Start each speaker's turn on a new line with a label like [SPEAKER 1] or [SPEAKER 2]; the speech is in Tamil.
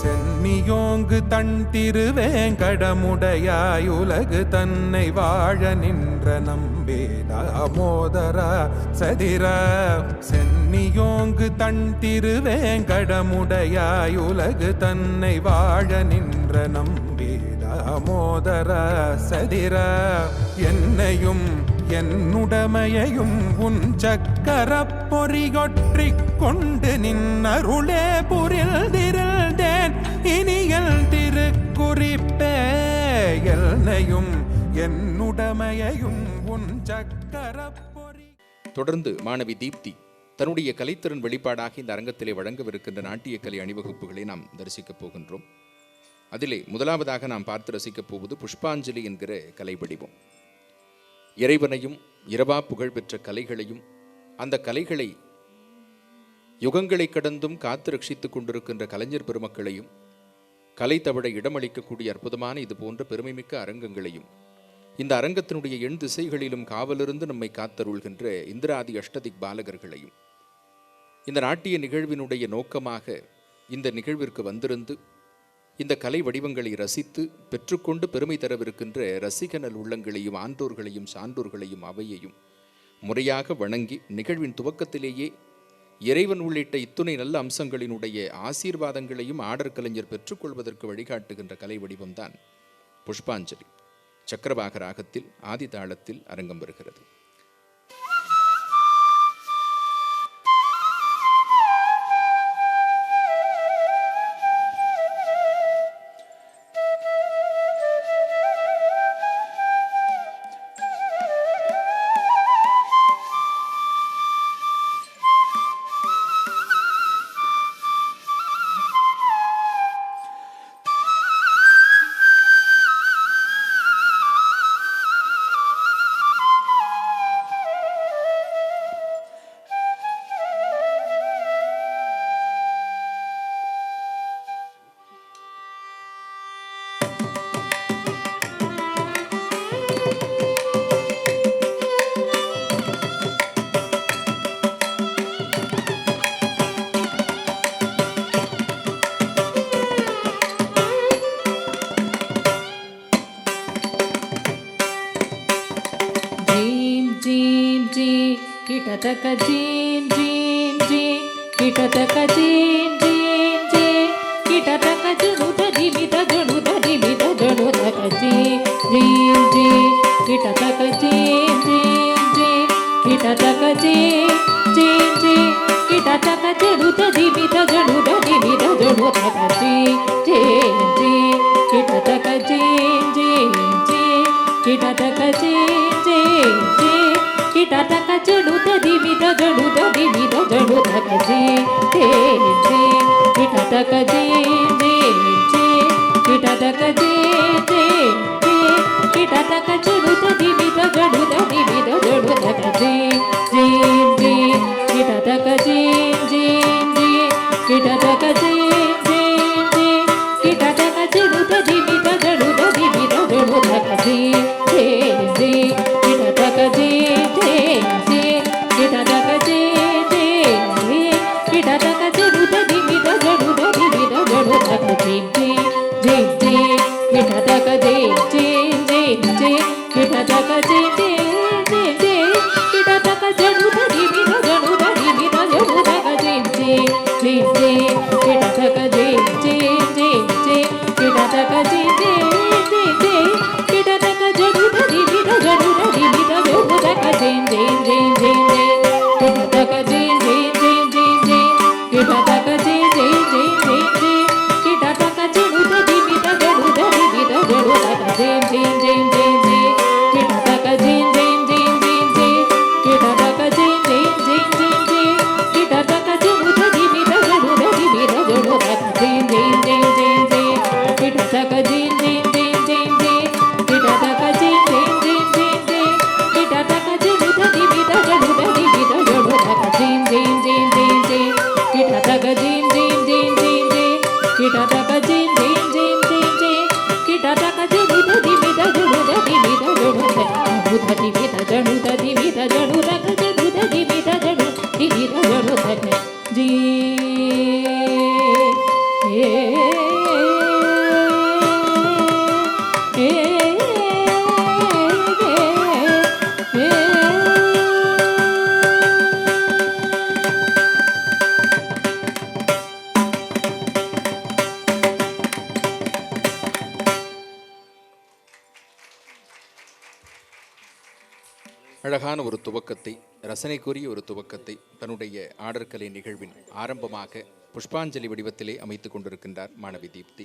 [SPEAKER 1] சென்னியோங்கு தன் திருவேங்கடமுடையாய் உலகு தன்னை வாழ நின்ற நம்பே தாமோதரா சதிரா. சென்னியோங்கு தன் திருவேங்கடமுடையாய் உலகு தன்னை வாழ நின்ற நம்பே தாமோதரா சதிரா. என்னையும் என்னுடமையையும் உன் சக்கரப் பொறிகொற்றிக் கொண்டு நின்னருளே புரில்திருந்தேன் இனியல் திருக்குறிப்பே. என்னையும் என்னுடமையையும் உன் சக்கரப் பொறி.
[SPEAKER 2] தொடர்ந்து மாணவி தீப்தி தன்னுடைய கலைத்திறன் வெளிப்பாடாக இந்த அரங்கத்திலே வழங்கவிருக்கின்ற நாட்டிய கலை அணிவகுப்புகளை நாம் தரிசிக்கப் போகின்றோம். அதிலே முதலாவதாக நாம் பார்த்து ரசிக்கப் போவது புஷ்பாஞ்சலி என்கிற கலை வடிவம். இறைவனையும் இரவா புகழ்பெற்ற கலைகளையும் அந்த கலைகளை யுகங்களை கடந்தும் காத்து ரட்சித்துக் கொண்டிருக்கின்ற கலைஞர் பெருமக்களையும் கலை தவிட இடமளிக்கக்கூடிய அற்புதமான இது போன்ற பெருமைமிக்க அரங்கங்களையும் இந்த அரங்கத்தினுடைய எண் திசைகளிலும் காவலிருந்து நம்மை காத்தருள்கின்ற இந்திராதி அஷ்டதிக் பாலகர்களையும் இந்த நாட்டிய நிகழ்வினுடைய நோக்கமாக இந்த நிகழ்விற்கு வந்திருந்து இந்த கலை வடிவங்களை ரசித்து பெற்றுக்கொண்டு பெருமை தரவிருக்கின்ற ரசிகனல் உள்ளங்களையும் ஆன்றோர்களையும் சான்றோர்களையும் அவையையும் முறையாக வணங்கி நிகழ்வின் துவக்கத்திலேயே இறைவன் உள்ளிட்ட இத்துணை நல்ல அம்சங்களினுடைய ஆசீர்வாதங்களையும் ஆடற் கலைஞர் பெற்றுக்கொள்வதற்கு வழிகாட்டுகின்ற கலை வடிவம்தான் புஷ்பாஞ்சலி. சக்கரவாக ராகத்தில் ஆதி தாளத்தில் அரங்கம் வருகிறது.
[SPEAKER 3] कीटतक जीन जीन जीन कीटतक जीन जीन जीन कीटतक जनुत जीवित जनुत जीवित जनुतक जीन जीन जीन कीटतक जीन जीन जीन कीटतक जीन जीन जीन कीटतक जनुत जीवित जनुत जीवित जनुतक जीन जीन जीन कीटतक जीन जीन जीन कीटतक जीन जीन जीन कीटतक जनुत जीवित जनुत जीवित जनुतक जीन जीन जीन कीटतक जीन जीन जीन कीटतक जीन जीन जीन कीटतक जनुत जीवित जनुत जीवित जनुतक जीन जीन जीन कीटतक जीन जीन जीन कीटतक जीन जीन जीन कीटतक जनुत जीवित जनुत जीवित जनुतक जीन जीन जीन कीटतक जीन जीन जीन कीटतक जीन जीन जीन कीटतक जनुत जीवित जनुत जीवित जनुतक जीन जीन जीन जीन कीटतक जीन जीन जीन जीन कीटतक जीन जीन जीन जीन कीटतक जनुत जीवित जनुत जीवित जनुतक जीन जीन जीन जीन कीटतक
[SPEAKER 2] அழகான ஒரு துவக்கத்தை, ரசனைக்குரிய ஒரு துவக்கத்தை தன்னுடைய ஆடற்கலை நிகழ்வின் ஆரம்பமாக புஷ்பாஞ்சலி வடிவத்திலே அமைத்து கொண்டிருக்கின்றார் மாணவி தீப்தி.